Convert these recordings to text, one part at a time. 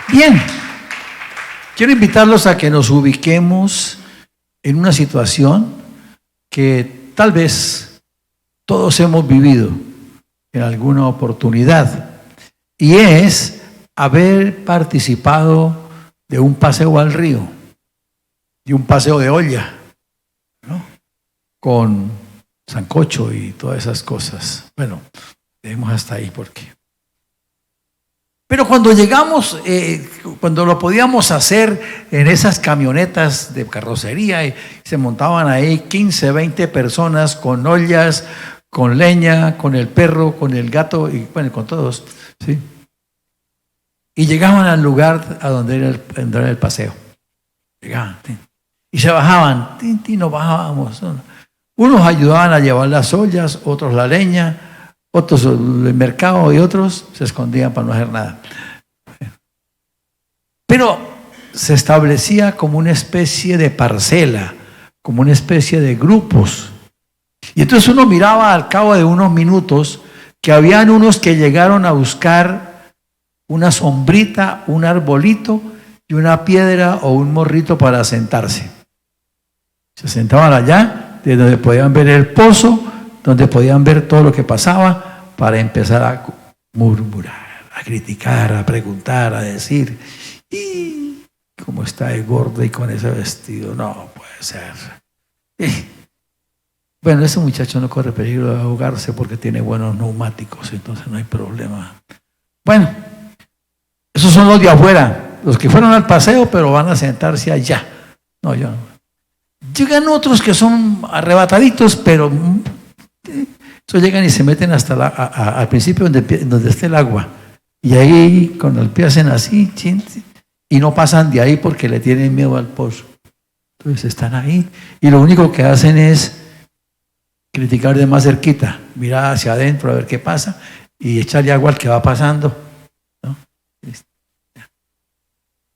Bien, quiero invitarlos a que nos ubiquemos en una situación que tal vez todos hemos vivido en alguna oportunidad, y es haber participado de un paseo al río, de un paseo de olla, ¿no? Con sancocho y todas esas cosas. Bueno, dejemos hasta ahí porque... Pero cuando llegamos, cuando lo podíamos hacer en esas camionetas de carrocería, y se montaban ahí 15, 20 personas con ollas, con leña, con el perro, con el gato y bueno, con todos, ¿sí? Y llegaban al lugar a donde era el paseo. Llegaban, ¿sí? Y se bajaban, y nos bajábamos. Unos ayudaban a llevar las ollas, otros la leña, otros el mercado y otros se escondían para no hacer nada. Pero se establecía como una especie de parcela, como una especie de grupos. Y entonces uno miraba al cabo de unos minutos que habían unos que llegaron a buscar una sombrita, un arbolito y una piedra o un morrito para sentarse. Se sentaban allá, de donde podían ver el pozo, donde podían ver todo lo que pasaba, para empezar a murmurar, a criticar, a preguntar, a decir, y cómo está de gordo y con ese vestido, no puede ser. Bueno, ese muchacho no corre peligro de ahogarse porque tiene buenos neumáticos, entonces no hay problema. Bueno, esos son los de afuera, los que fueron al paseo, pero van a sentarse allá. No, yo no. Llegan otros que son arrebataditos, pero eso llegan y se meten hasta al principio donde está el agua. Y ahí con el pie hacen así, y no pasan de ahí porque le tienen miedo al pozo. Entonces están ahí y lo único que hacen es criticar de más cerquita, mirar hacia adentro a ver qué pasa y echarle agua al que va pasando, ¿no?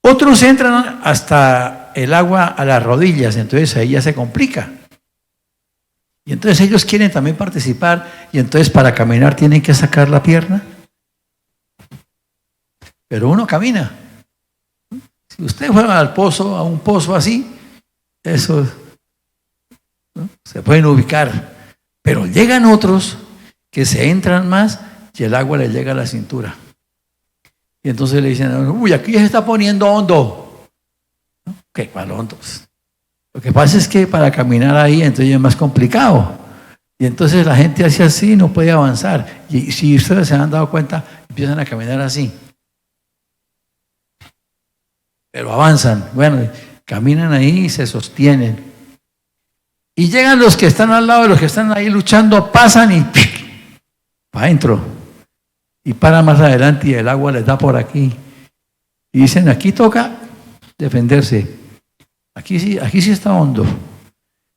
Otros entran hasta el agua a las rodillas, entonces ahí ya se complica. Y entonces ellos quieren también participar y entonces para caminar tienen que sacar la pierna. Pero uno camina. Si usted fuera al pozo, a un pozo así, eso, ¿no? Se pueden ubicar. Pero llegan otros que se entran más y el agua les llega a la cintura. Y entonces le dicen, uy, aquí se está poniendo hondo. ¿No? ¿Qué? ¿Cuál hondo? Lo que pasa es que para caminar ahí entonces es más complicado. Y entonces la gente hace así, no puede avanzar. Y si ustedes se han dado cuenta, empiezan a caminar así. Pero avanzan. Bueno, caminan ahí y se sostienen. Y llegan los que están al lado de los que están ahí luchando, pasan y para adentro. Y paran más adelante y el agua les da por aquí. Y dicen, aquí toca defenderse. Aquí sí está hondo.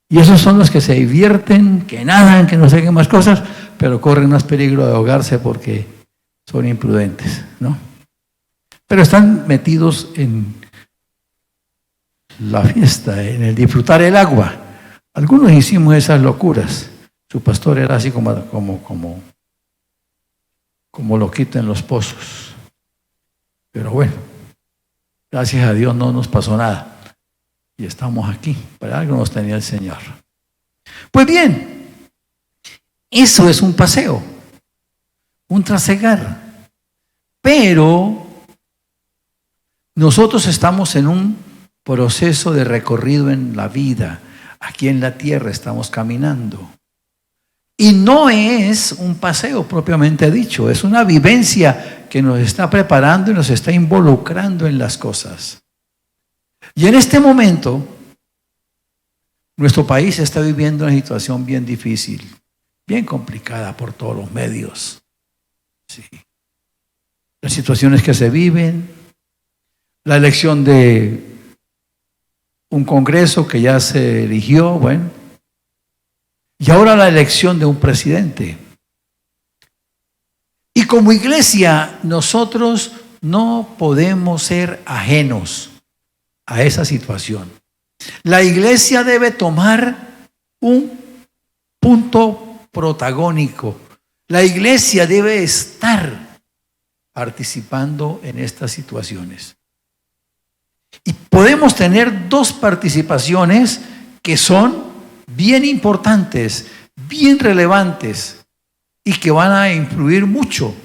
Y esos son los que se divierten, que nadan, que no sé qué más cosas, pero corren más peligro de ahogarse porque son imprudentes, ¿no? Pero están metidos en la fiesta, en el disfrutar el agua. Algunos hicimos esas locuras. Su pastor era así como loquito en los pozos. Pero bueno, gracias a Dios no nos pasó nada. Y estamos aquí, para algo nos tenía el Señor. Pues bien, eso es un paseo, un trasegar. Pero nosotros estamos en un proceso de recorrido en la vida. Aquí en la tierra estamos caminando. Y no es un paseo propiamente dicho, es una vivencia que nos está preparando y nos está involucrando en las cosas. Y en este momento, nuestro país está viviendo una situación bien difícil, bien complicada por todos los medios. Sí. Las situaciones que se viven, la elección de un Congreso que ya se eligió, bueno, y ahora la elección de un presidente. Y como iglesia, nosotros no podemos ser ajenos a esa situación. La iglesia debe tomar un punto protagónico. La iglesia debe estar participando en estas situaciones. Y podemos tener dos participaciones que son bien importantes, bien relevantes y que van a influir mucho,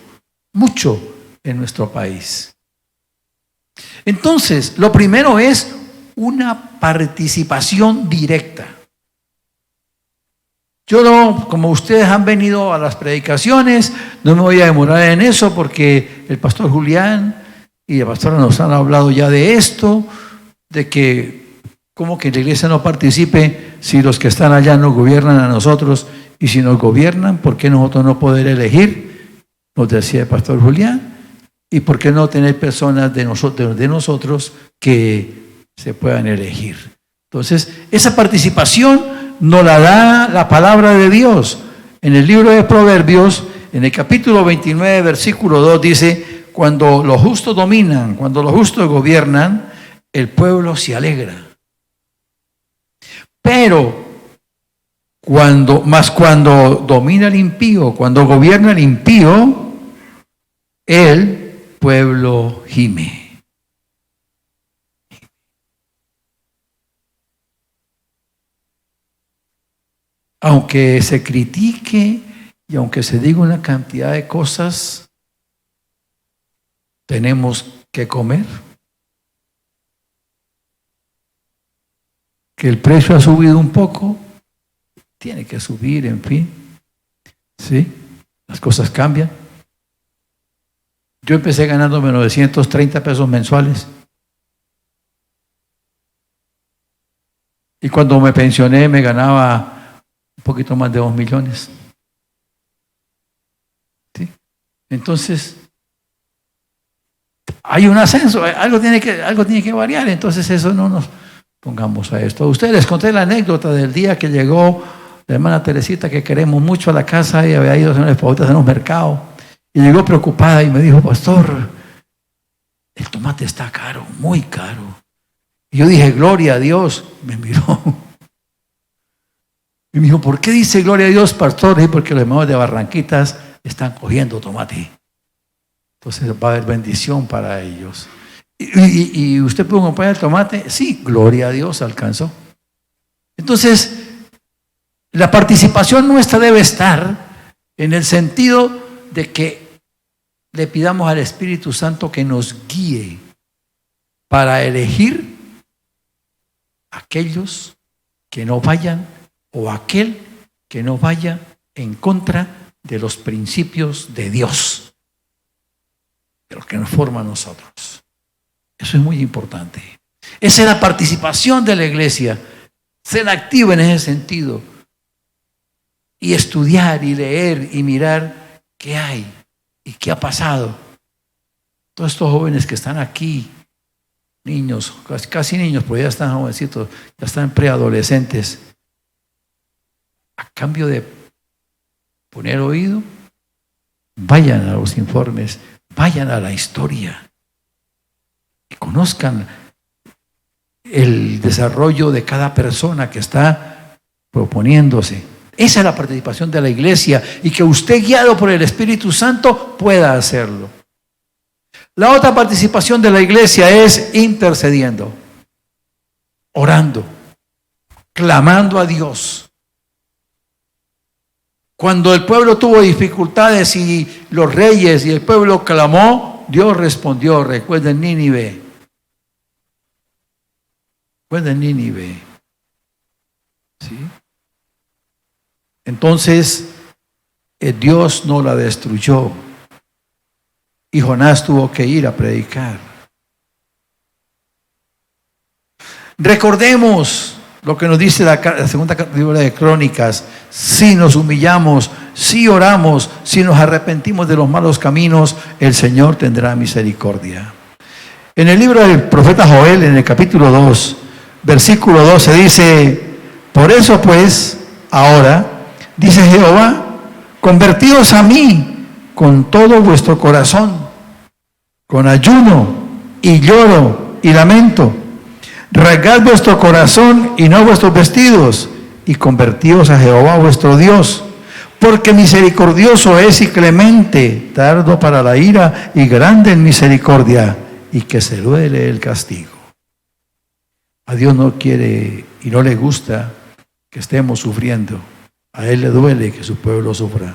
mucho en nuestro país. Entonces, lo primero es una participación directa. Yo no, como ustedes han venido a las predicaciones, no me voy a demorar en eso porque el pastor Julián y la pastora nos han hablado ya de esto, de que como que la iglesia no participe si los que están allá nos gobiernan a nosotros, y si nos gobiernan, ¿por qué nosotros no poder elegir? Nos decía el pastor Julián. ¿Y por qué no tener personas de nosotros que se puedan elegir? Entonces, esa participación nos la da la palabra de Dios. En el libro de Proverbios, en el capítulo 29, versículo 2, dice: cuando los justos dominan, cuando los justos gobiernan, el pueblo se alegra. Pero cuando domina el impío, cuando gobierna el impío, el pueblo gime. Aunque se critique y aunque se diga una cantidad de cosas, tenemos que comer. Que el precio ha subido un poco, tiene que subir, en fin. ¿Sí? Las cosas cambian. Yo empecé ganándome 930 pesos mensuales. Y cuando me pensioné me ganaba un poquito más de 2 millones. ¿Sí? Entonces, hay un ascenso, algo tiene que variar. Entonces eso no nos pongamos a esto. A ustedes les conté la anécdota del día que llegó la hermana Teresita, que queremos mucho, a la casa, y había ido a hacer unas pautas en los mercados. Y llegó preocupada y me dijo: pastor, el tomate está caro, muy caro. Y yo dije: gloria a Dios. Me miró y me dijo: ¿por qué dice gloria a Dios, pastor? Y porque los hermanos de Barranquitas están cogiendo tomate. Entonces va a haber bendición para ellos. ¿Y usted puede comprar el tomate? Sí, gloria a Dios, alcanzó. Entonces, la participación nuestra debe estar en el sentido de que le pidamos al Espíritu Santo que nos guíe para elegir aquellos que no vayan, o aquel que no vaya en contra de los principios de Dios, de lo que nos forma a nosotros. Eso es muy importante. Esa es la participación de la iglesia, ser activo en ese sentido y estudiar y leer y mirar qué hay y qué ha pasado. Todos estos jóvenes que están aquí, niños, casi niños, pero ya están jovencitos, ya están preadolescentes, a cambio de poner oído, vayan a los informes, vayan a la historia y conozcan el desarrollo de cada persona que está proponiéndose. Esa es la participación de la iglesia, y que usted, guiado por el Espíritu Santo, pueda hacerlo. La otra participación de la iglesia es intercediendo, orando, clamando a Dios. Cuando el pueblo tuvo dificultades y los reyes y el pueblo clamó, Dios respondió. Recuerden Nínive. Recuerden Nínive. ¿Sí? Entonces, Dios no la destruyó. Y Jonás tuvo que ir a predicar. Recordemos lo que nos dice la segunda libro de Crónicas: si nos humillamos, si oramos, si nos arrepentimos de los malos caminos, el Señor tendrá misericordia. En el libro del profeta Joel, en el capítulo 2, versículo 12, dice: por eso pues, ahora, dice Jehová, convertíos a mí con todo vuestro corazón, con ayuno y lloro y lamento. Rasgad vuestro corazón y no vuestros vestidos, y convertíos a Jehová vuestro Dios, porque misericordioso es y clemente, tardo para la ira y grande en misericordia, y que se duele el castigo. A Dios no quiere y no le gusta que estemos sufriendo. A Él le duele que su pueblo sufra.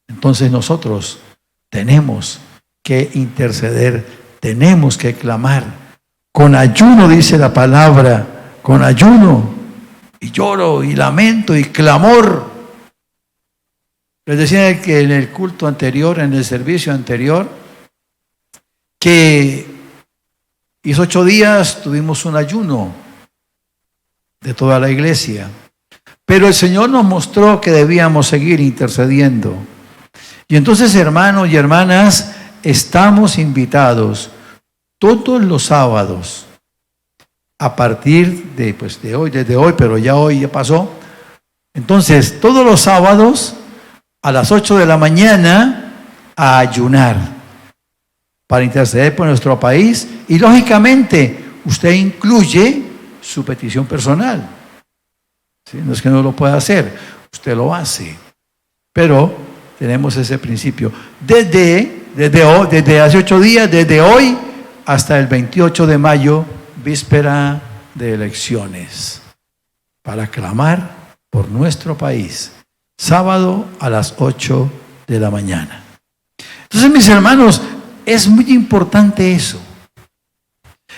Entonces nosotros tenemos que interceder, tenemos que clamar. Con ayuno, dice la palabra, con ayuno, y lloro, y lamento, y clamor. Les decía que en el culto anterior, en el servicio anterior, que hizo 8 días tuvimos un ayuno de toda la iglesia. Pero el Señor nos mostró que debíamos seguir intercediendo. Y entonces, hermanos y hermanas, estamos invitados todos los sábados, a partir de hoy, desde hoy, pero ya hoy ya pasó. Entonces, todos los sábados, a las 8 de la mañana, a ayunar, para interceder por nuestro país. Y lógicamente, usted incluye su petición personal. ¿Sí? No es que no lo pueda hacer, usted lo hace. Pero tenemos ese principio. Desde hace 8 días, desde hoy hasta el 28 de mayo, víspera de elecciones, para clamar por nuestro país. Sábado a las 8 de la mañana. Entonces, mis hermanos, es muy importante eso.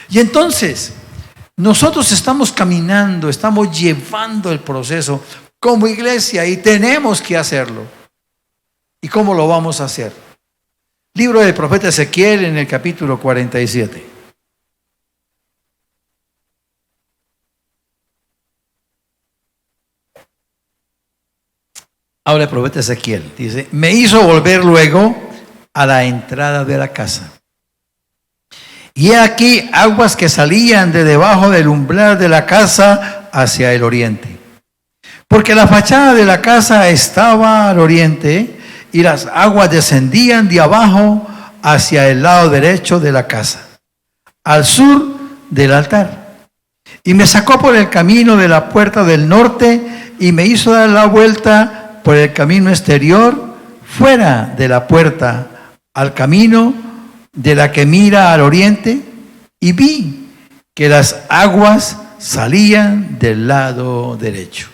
Y entonces, nosotros estamos caminando, estamos llevando el proceso como iglesia y tenemos que hacerlo. ¿Y cómo lo vamos a hacer? Libro del profeta Ezequiel en el capítulo 47. Habla el profeta Ezequiel, dice: me hizo volver luego a la entrada de la casa. Y he aquí aguas que salían de debajo del umbral de la casa hacia el oriente. Porque la fachada de la casa estaba al oriente y las aguas descendían de abajo hacia el lado derecho de la casa, al sur del altar. Y me sacó por el camino de la puerta del norte y me hizo dar la vuelta por el camino exterior, fuera de la puerta, al camino de la que mira al oriente, y vi que las aguas salían del lado derecho.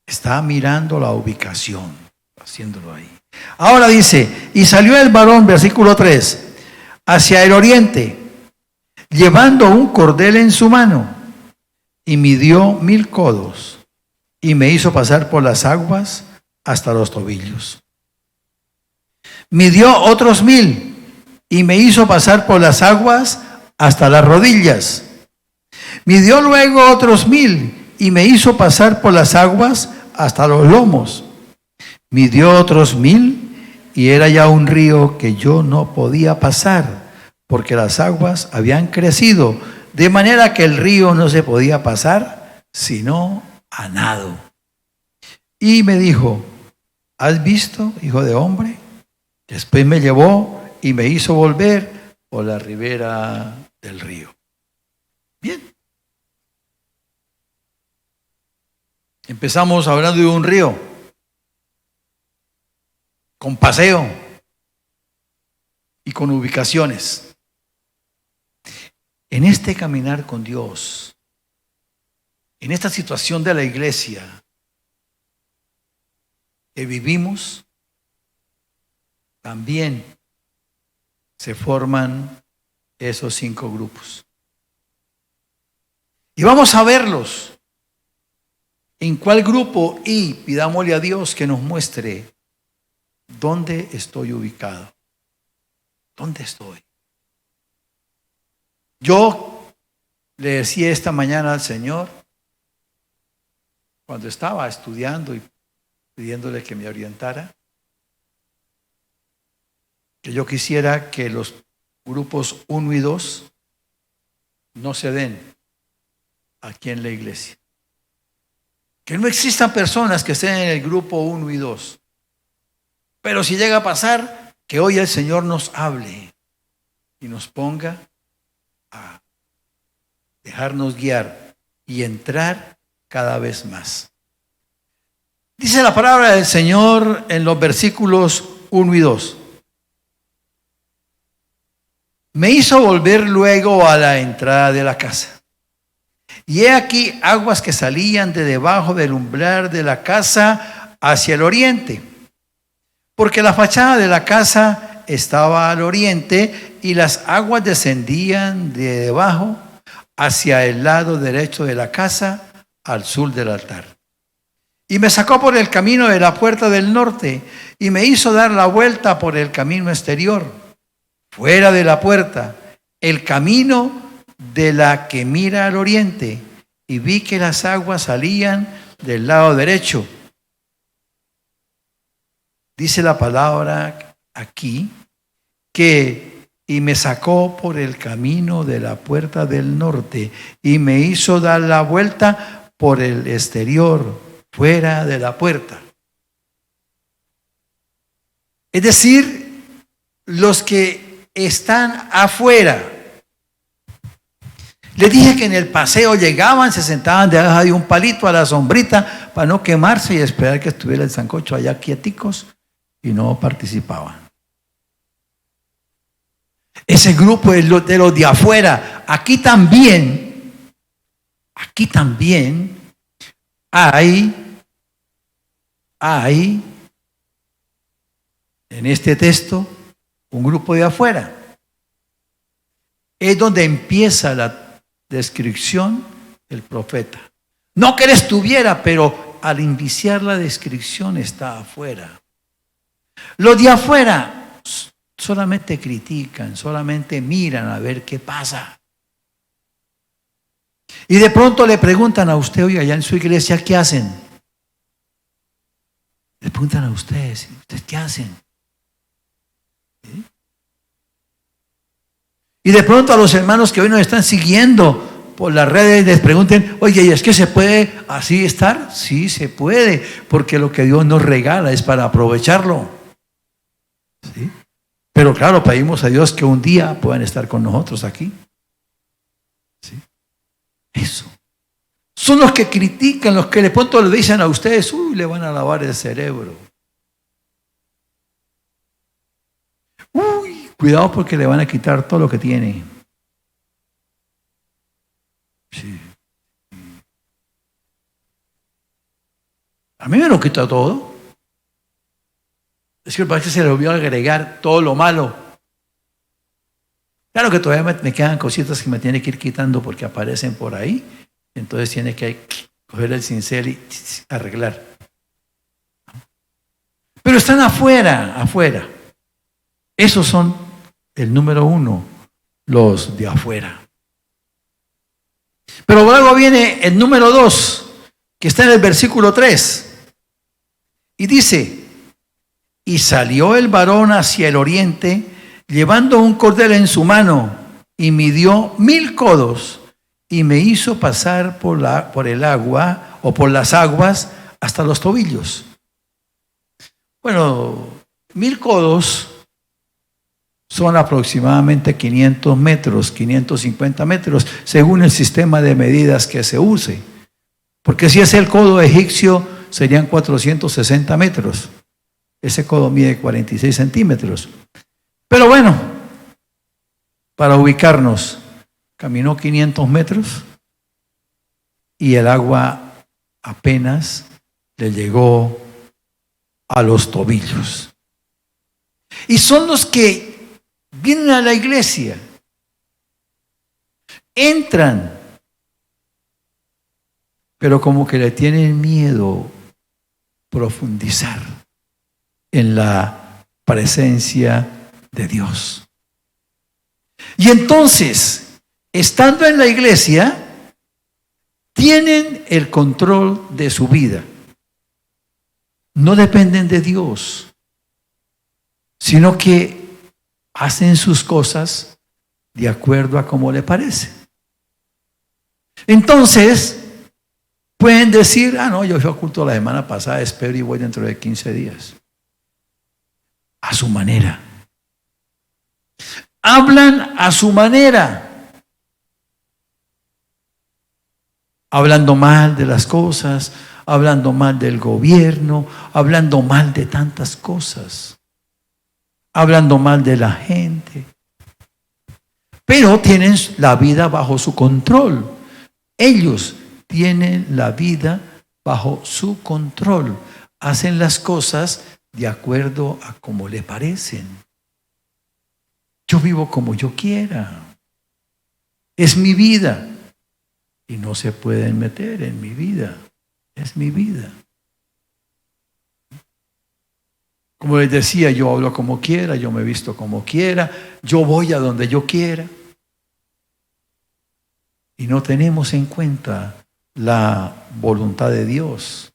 Está mirando la ubicación, haciéndolo ahí. Ahora dice: y salió el varón, versículo 3, hacia el oriente, llevando un cordel en su mano, y midió 1000 codos, y me hizo pasar por las aguas hasta los tobillos. Midió otros 1000, y me hizo pasar por las aguas hasta las rodillas. Midió luego otros 1000, y me hizo pasar por las aguas hasta los lomos. Midió otros 1000, y era ya un río que yo no podía pasar, porque las aguas habían crecido, de manera que el río no se podía pasar, sino a nado. Y me dijo: ¿has visto, hijo de hombre? Después me llevó y me hizo volver por la ribera del río. Bien. Empezamos hablando de un río, con paseo y con ubicaciones. En este caminar con Dios, en esta situación de la iglesia que vivimos, también se forman esos 5 grupos. Y vamos a verlos. ¿En cuál grupo? Y pidámosle a Dios que nos muestre dónde estoy ubicado. ¿Dónde estoy? Yo le decía esta mañana al Señor, cuando estaba estudiando y pidiéndole que me orientara, que yo quisiera que los grupos 1 y 2 no se den aquí en la iglesia. Que no existan personas que estén en el grupo 1 y 2. Pero si llega a pasar, que hoy el Señor nos hable y nos ponga a dejarnos guiar y entrar cada vez más. Dice la palabra del Señor en los versículos 1 y 2. Me hizo volver luego a la entrada de la casa. Y he aquí aguas que salían de debajo del umbral de la casa hacia el oriente, porque la fachada de la casa estaba al oriente y las aguas descendían de debajo hacia el lado derecho de la casa, al sur del altar. Y me sacó por el camino de la puerta del norte y me hizo dar la vuelta por el camino exterior, fuera de la puerta, el camino de la que mira al oriente, y vi que las aguas salían del lado derecho. Dice la palabra aquí que y me sacó por el camino de la puerta del norte y me hizo dar la vuelta por el exterior, fuera de la puerta. Es decir, los que están afuera. Les dije que en el paseo llegaban, se sentaban debajo de un palito a la sombrita para no quemarse y esperar que estuviera el sancocho allá quieticos, y no participaban. Ese grupo es de los de afuera. Aquí también hay en este texto un grupo de afuera. Es donde empieza la descripción del profeta. No que él estuviera, pero al iniciar la descripción está afuera. Los de afuera solamente critican, solamente miran a ver qué pasa. Y de pronto le preguntan a usted, oiga, allá en su iglesia, ¿qué hacen? Le preguntan a ustedes, ¿ustedes qué hacen? ¿Sí? Y de pronto a los hermanos que hoy nos están siguiendo por las redes les pregunten, oye, ¿y es que se puede así estar? Sí, se puede, porque lo que Dios nos regala es para aprovecharlo. ¿Sí? Pero claro, pedimos a Dios que un día puedan estar con nosotros aquí. ¿Sí? Eso. Son los que critican, los que de pronto le dicen a ustedes, uy, le van a lavar el cerebro. Uy, cuidado porque le van a quitar todo lo que tiene. Sí. A mí me lo quita todo. Es que parece que se le olvidó agregar todo lo malo. Claro que todavía me quedan cositas que me tiene que ir quitando porque aparecen por ahí. Entonces tiene que coger el cincel y arreglar. Pero están afuera. Esos son el número uno, los de afuera. Pero luego viene el número 2, que está en el versículo 3. Y dice, y salió el varón hacia el oriente, llevando un cordel en su mano, y midió 1000 codos, y me hizo pasar por el agua, o por las aguas, hasta los tobillos. Bueno, 1000 codos son aproximadamente 500 metros, 550 metros, según el sistema de medidas que se use. Porque si es el codo egipcio, serían 460 metros. Ese codo mide 46 centímetros. Pero bueno, para ubicarnos, caminó 500 metros y el agua apenas le llegó a los tobillos. Y son los que vienen a la iglesia, entran, pero como que le tienen miedo profundizar en la presencia de Dios. Y entonces, estando en la iglesia, tienen el control de su vida. No dependen de Dios, sino que hacen sus cosas de acuerdo a como le parece. Entonces, pueden decir, no, yo fui a culto la semana pasada, espero y voy dentro de 15 días. A su manera. Hablan a su manera. Hablando mal de las cosas, hablando mal del gobierno, hablando mal de tantas cosas. Hablando mal de la gente. pero tienen la vida bajo su control. Ellos tienen la vida bajo su control. Hacen las cosas de acuerdo a como le parecen. Yo vivo como yo quiera. Es mi vida. Y no se pueden meter en mi vida. Es mi vida. Como les decía, yo hablo como quiera, yo me visto como quiera, yo voy a donde yo quiera. Y no tenemos en cuenta la voluntad de Dios.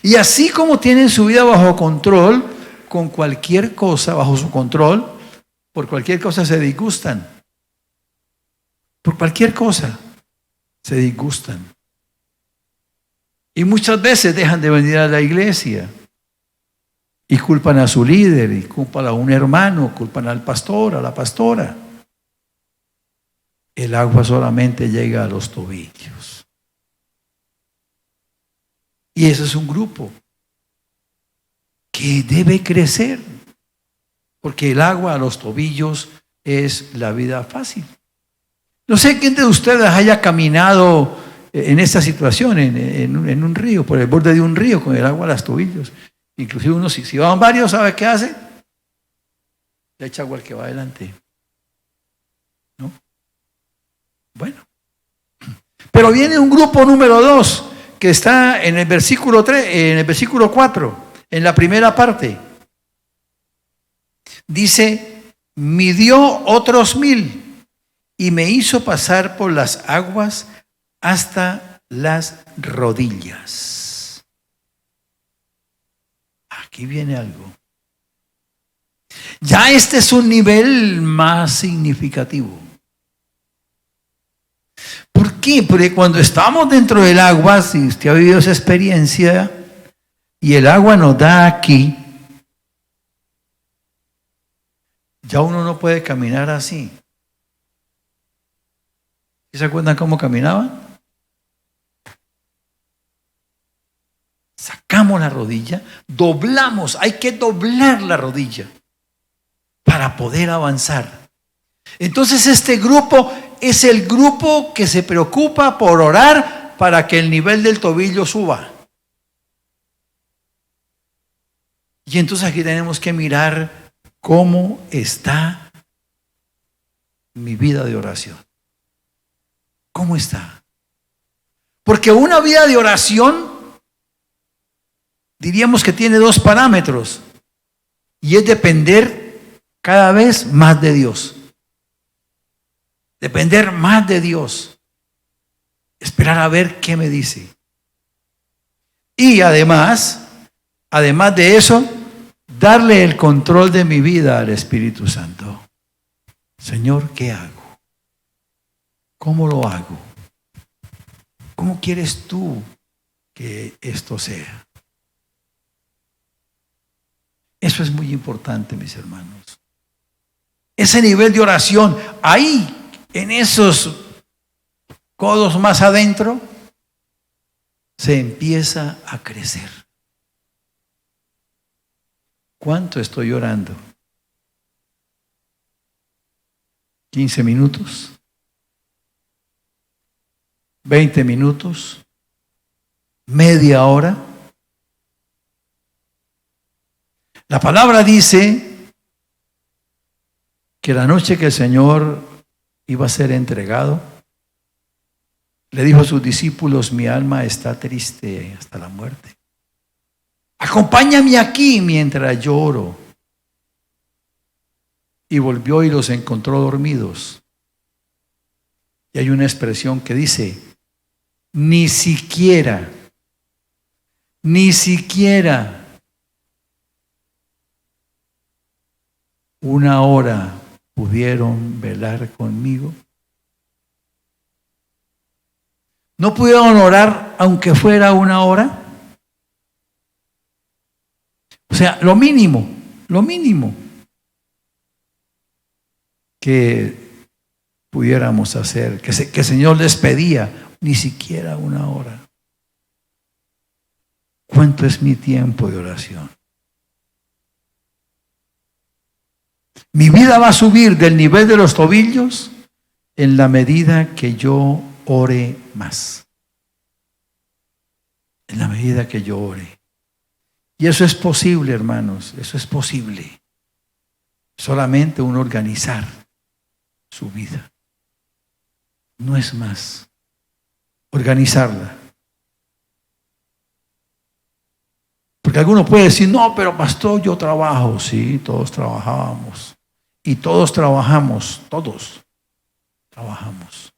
Y así como tienen su vida bajo control, con cualquier cosa bajo su control, por cualquier cosa se disgustan. Por cualquier cosa se disgustan. Y muchas veces dejan de venir a la iglesia. Y culpan a su líder, y culpan a un hermano, culpan al pastor, a la pastora. El agua solamente llega a los tobillos. Y ese es un grupo que debe crecer, porque el agua a los tobillos es la vida fácil. No sé quién de ustedes haya caminado en esta situación, en un río, por el borde de un río, con el agua a los tobillos. Inclusive uno, si van varios, ¿sabe qué hace? Le echa agua al que va adelante. ¿No? Bueno. Pero viene un grupo número 2, que está en el versículo 3, en el versículo 4, en la primera parte. Dice, midió otros 1000 y me hizo pasar por las aguas hasta las rodillas. Aquí viene algo. Ya este es un nivel más significativo. ¿Por qué? Porque cuando estamos dentro del agua, si usted ha vivido esa experiencia, y el agua nos da aquí, ya uno no puede caminar así. ¿Se acuerdan cómo caminaban? Sacamos la rodilla, doblamos, hay que doblar la rodilla para poder avanzar. Entonces este grupo es el grupo que se preocupa por orar para que el nivel del tobillo suba. Y entonces aquí tenemos que mirar cómo está mi vida de oración. ¿Cómo está? Porque una vida de oración, diríamos que tiene 2 parámetros, y es depender cada vez más de Dios. Depender más de Dios. Esperar a ver qué me dice. Y además de eso, darle el control de mi vida al Espíritu Santo. Señor, ¿qué hago? ¿Cómo lo hago? ¿Cómo quieres tú que esto sea? Eso es muy importante, mis hermanos. Ese nivel de oración, ahí, en esos codos más adentro, se empieza a crecer. ¿Cuánto estoy orando? ¿15 minutos? ¿20 minutos? ¿Media hora? La palabra dice que la noche que el Señor iba a ser entregado, le dijo a sus discípulos, mi alma está triste hasta la muerte. Acompáñame aquí mientras yo oro. Y volvió y los encontró dormidos. Y hay una expresión que dice, ni siquiera una hora pudieron velar conmigo. ¿No pudieron orar aunque fuera una hora? O sea, lo mínimo que pudiéramos hacer, que el Señor les pedía, ni siquiera una hora. ¿Cuánto es mi tiempo de oración? Mi vida va a subir del nivel de los tobillos en la medida que yo ore más. En la medida que yo ore. Y eso es posible, hermanos, eso es posible. Solamente uno organizar su vida. No es más. Organizarla. Porque alguno puede decir, no, pero pastor, yo trabajo. Sí, todos trabajábamos. Y todos trabajamos, todos trabajamos.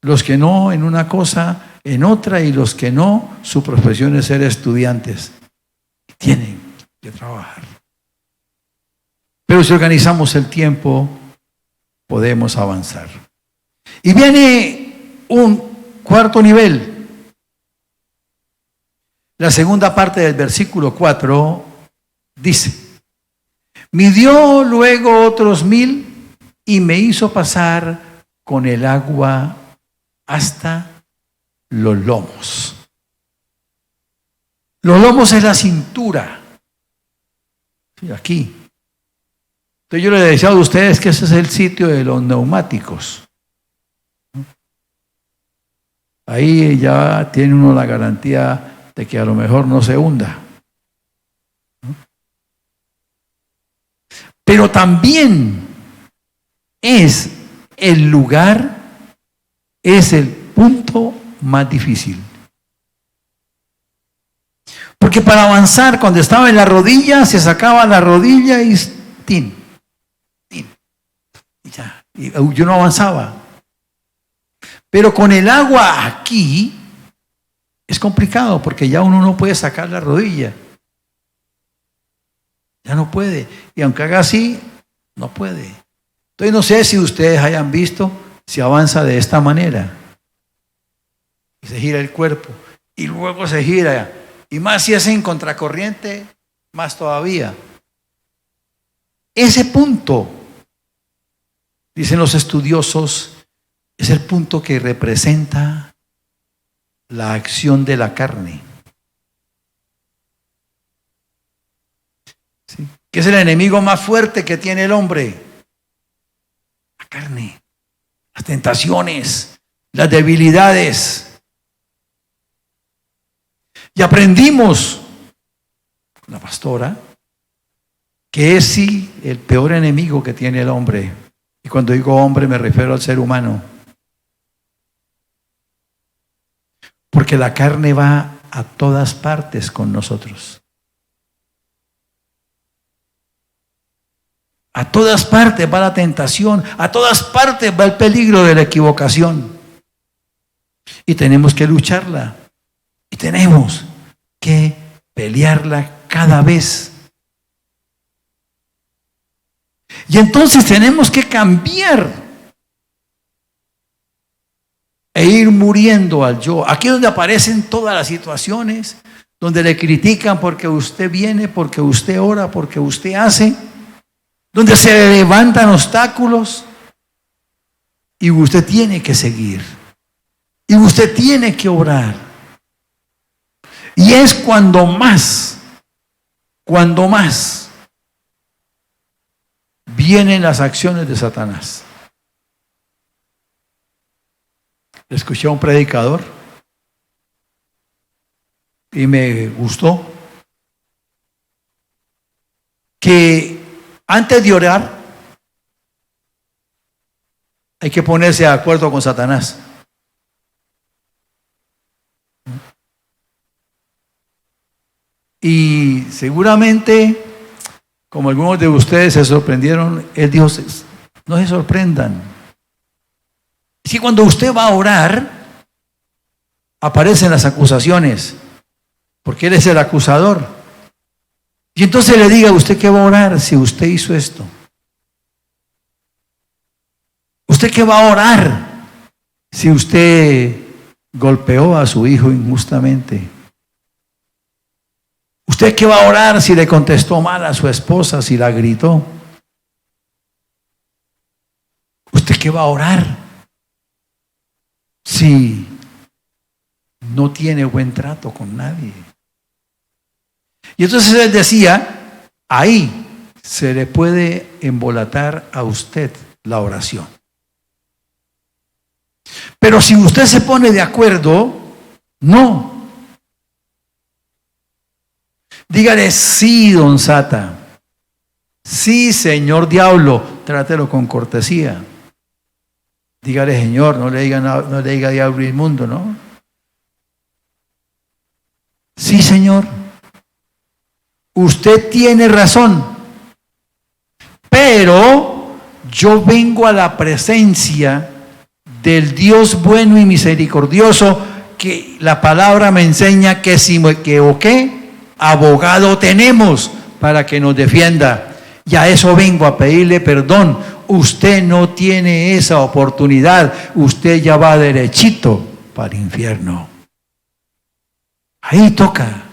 Los que no en una cosa, en otra, y los que no, su profesión es ser estudiantes. Tienen que trabajar. Pero si organizamos el tiempo, podemos avanzar. Y viene un cuarto nivel. La segunda parte del versículo 4 dice: midió luego otros 1000 y me hizo pasar con el agua hasta los lomos. Los lomos es la cintura. Sí, aquí. Entonces yo les decía a ustedes que ese es el sitio de los neumáticos. Ahí ya tiene uno la garantía de que a lo mejor no se hunda. Pero también es el lugar, es el punto más difícil. Porque para avanzar, cuando estaba en la rodilla, se sacaba la rodilla y tin, y ya, y yo no avanzaba. Pero con el agua aquí es complicado, porque ya uno no puede sacar la rodilla. Ya no puede. Y aunque haga así, no puede. Entonces no sé si ustedes hayan visto si avanza de esta manera. Y se gira el cuerpo. Y luego se gira. Y más si es en contracorriente, más todavía. Ese punto, dicen los estudiosos, es el punto que representa la acción de la carne. ¿Sí? ¿Qué es el enemigo más fuerte que tiene el hombre? La carne, las tentaciones, las debilidades. Y aprendimos, la pastora, que es sí el peor enemigo que tiene el hombre. Y cuando digo hombre me refiero al ser humano. Porque la carne va a todas partes con nosotros. A todas partes va la tentación, a todas partes va el peligro de la equivocación. Y tenemos que lucharla. Y tenemos que pelearla cada vez. Y entonces tenemos que cambiar e ir muriendo al yo. Aquí es donde aparecen todas las situaciones, donde le critican porque usted viene, porque usted ora, porque usted hace, donde se levantan obstáculos y usted tiene que seguir. Y usted tiene que orar. Y es cuando más vienen las acciones de Satanás. Escuché a un predicador y me gustó que antes de orar hay que ponerse de acuerdo con Satanás. Y seguramente, como algunos de ustedes se sorprendieron, él dijo, no se sorprendan. Si cuando usted va a orar, aparecen las acusaciones, porque él es el acusador. Y entonces le diga, ¿usted qué va a orar si usted hizo esto? ¿Usted qué va a orar si usted golpeó a su hijo injustamente? ¿Usted qué va a orar si le contestó mal a su esposa, si la gritó? ¿Usted qué va a orar si no tiene buen trato con nadie? Y entonces él decía, ahí se le puede embolatar a usted la oración. Pero si usted se pone de acuerdo, no. Dígale, sí, don Sata. Sí, señor diablo, trátelo con cortesía. Dígale, Señor, no le diga diablo inmundo, ¿no? Sí, Señor. Usted tiene razón. Pero yo vengo a la presencia del Dios bueno y misericordioso, que la palabra me enseña que si me equivoqué, abogado tenemos para que nos defienda. Y a eso vengo a pedirle perdón. Usted no tiene esa oportunidad. Usted ya va derechito para el infierno. Ahí toca.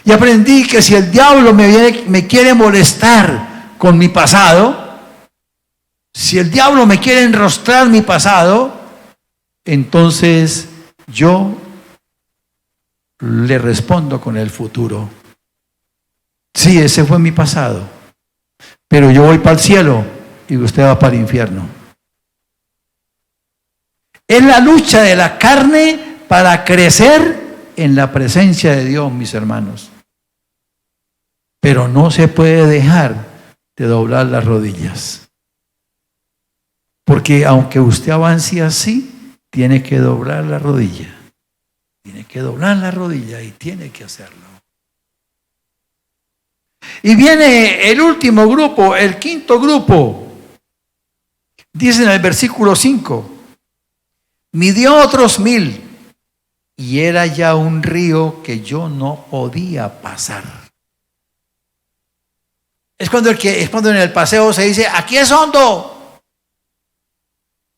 Y aprendí que si el diablo me quiere molestar con mi pasado, si el diablo me quiere enrostrar mi pasado, entonces yo le respondo con el futuro. Sí, ese fue mi pasado, pero yo voy para el cielo y usted va para el infierno. Es la lucha de la carne para crecer en la presencia de Dios, mis hermanos. Pero no se puede dejar de doblar las rodillas. Porque aunque usted avance así, tiene que doblar la rodilla. Tiene que doblar la rodilla y tiene que hacerlo. Y viene el último grupo, el quinto grupo. Dice en el versículo 5, midió otros 1000 y era ya un río que yo no podía pasar. Es cuando en el paseo se dice, aquí es hondo.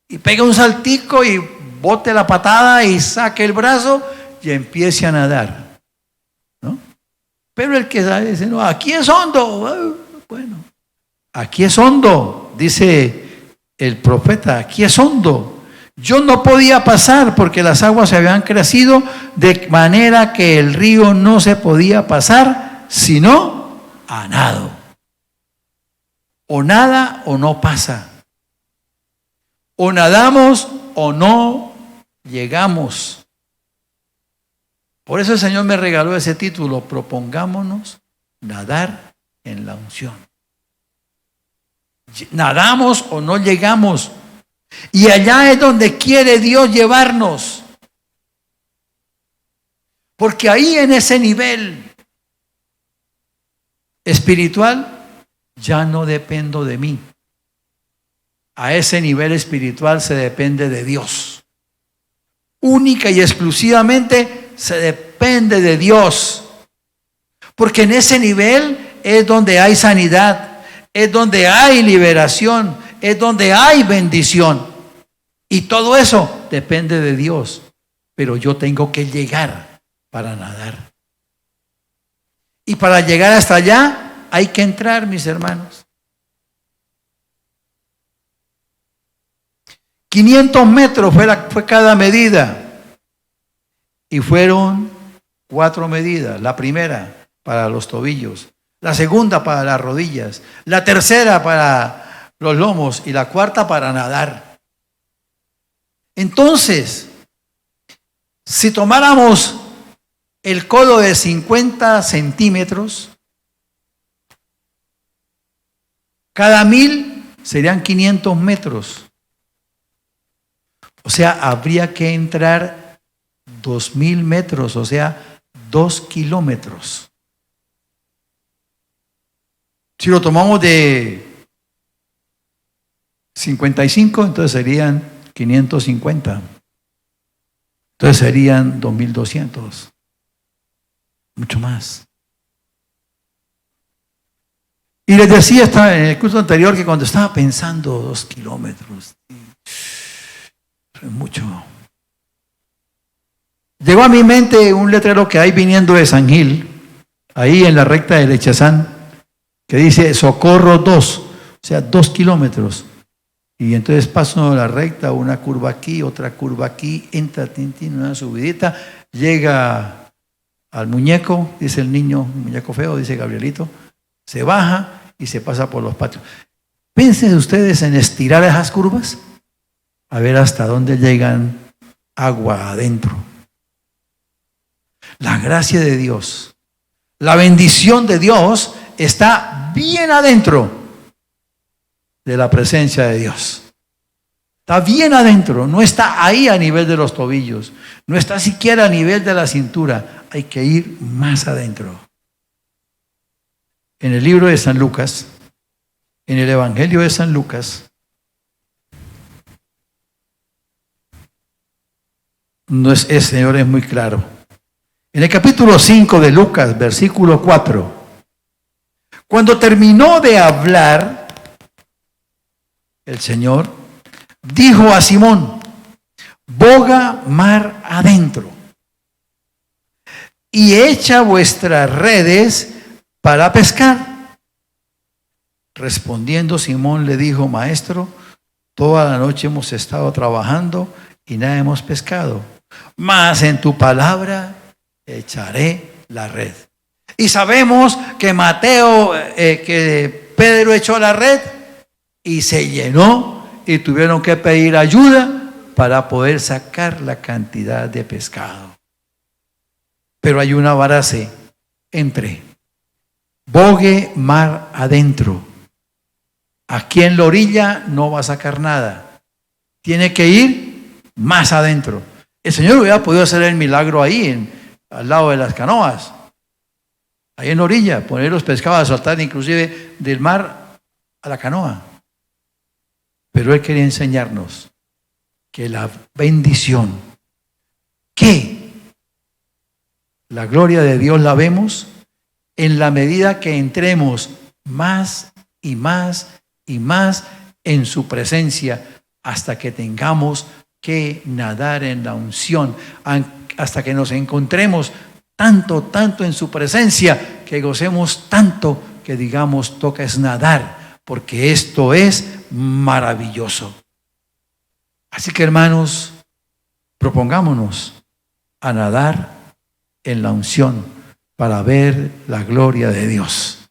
Y pega un saltico y bote la patada y saque el brazo y empiece a nadar. ¿No? Pero el que sabe dice, no, aquí es hondo. Bueno, aquí es hondo, dice el profeta, aquí es hondo. Yo no podía pasar porque las aguas se habían crecido de manera que el río no se podía pasar sino a nado. O nada o no pasa. O nadamos o no llegamos. Por eso el Señor me regaló ese título, propongámonos nadar en la unción. Nadamos o no llegamos. Y allá es donde quiere Dios llevarnos. Porque ahí en ese nivel espiritual ya no dependo de mí. A ese nivel espiritual se depende de Dios. Única y exclusivamente se depende de Dios. Porque en ese nivel es donde hay sanidad, es donde hay liberación, es donde hay bendición. Y todo eso depende de Dios. Pero yo tengo que llegar para nadar. Y para llegar hasta allá hay que entrar, mis hermanos. 500 metros fue cada medida. Y fueron 4 medidas. La primera para los tobillos, la segunda para las rodillas, la tercera para los lomos y la cuarta para nadar. Entonces, si tomáramos el codo de 50 centímetros, cada 1000 serían 500 metros. O sea, habría que entrar 2000 metros, o sea, 2 kilómetros. Si lo tomamos de 55, entonces serían 550. Entonces serían 2200. Mucho más. Y les decía en el curso anterior que cuando estaba pensando 2 kilómetros, es mucho. Llegó a mi mente un letrero que hay viniendo de San Gil, ahí en la recta de Lechazán, que dice Socorro 2, o sea, 2 kilómetros. Y entonces paso la recta, una curva aquí, otra curva aquí, entra Tintín, una subidita, llega al muñeco, dice el niño, muñeco feo, dice Gabrielito, Se baja y se pasa por los patios. Piensen ustedes en estirar esas curvas, a ver hasta dónde llegan agua adentro. La gracia de Dios, la bendición de Dios está bien adentro de la presencia de Dios. Está bien adentro, no está ahí a nivel de los tobillos, no está siquiera a nivel de la cintura. Hay que ir más adentro. En el libro de San Lucas, en el Evangelio de San Lucas, el Señor es muy claro. En el capítulo 5 de Lucas, versículo 4, cuando terminó de hablar, el Señor dijo a Simón: boga mar adentro y echa vuestras redes para pescar. Respondiendo Simón le dijo: Maestro, toda la noche hemos estado trabajando y nada hemos pescado, mas en tu palabra echaré la red. Y sabemos que que Pedro echó la red y se llenó y tuvieron que pedir ayuda para poder sacar la cantidad de pescado. Pero hay una base entre bogue mar adentro. Aquí en la orilla no va a sacar nada. Tiene que ir más adentro. El Señor hubiera podido hacer el milagro ahí, al lado de las canoas. Ahí en la orilla, poner los pescados a saltar inclusive del mar a la canoa. Pero Él quería enseñarnos que la bendición, que la gloria de Dios la vemos en la medida que entremos más y más y más en su presencia, hasta que tengamos que nadar en la unción, hasta que nos encontremos tanto en su presencia, que gocemos tanto que digamos: toca es nadar, porque esto es maravilloso. Así que, hermanos, propongámonos a nadar en la unción para ver la gloria de Dios.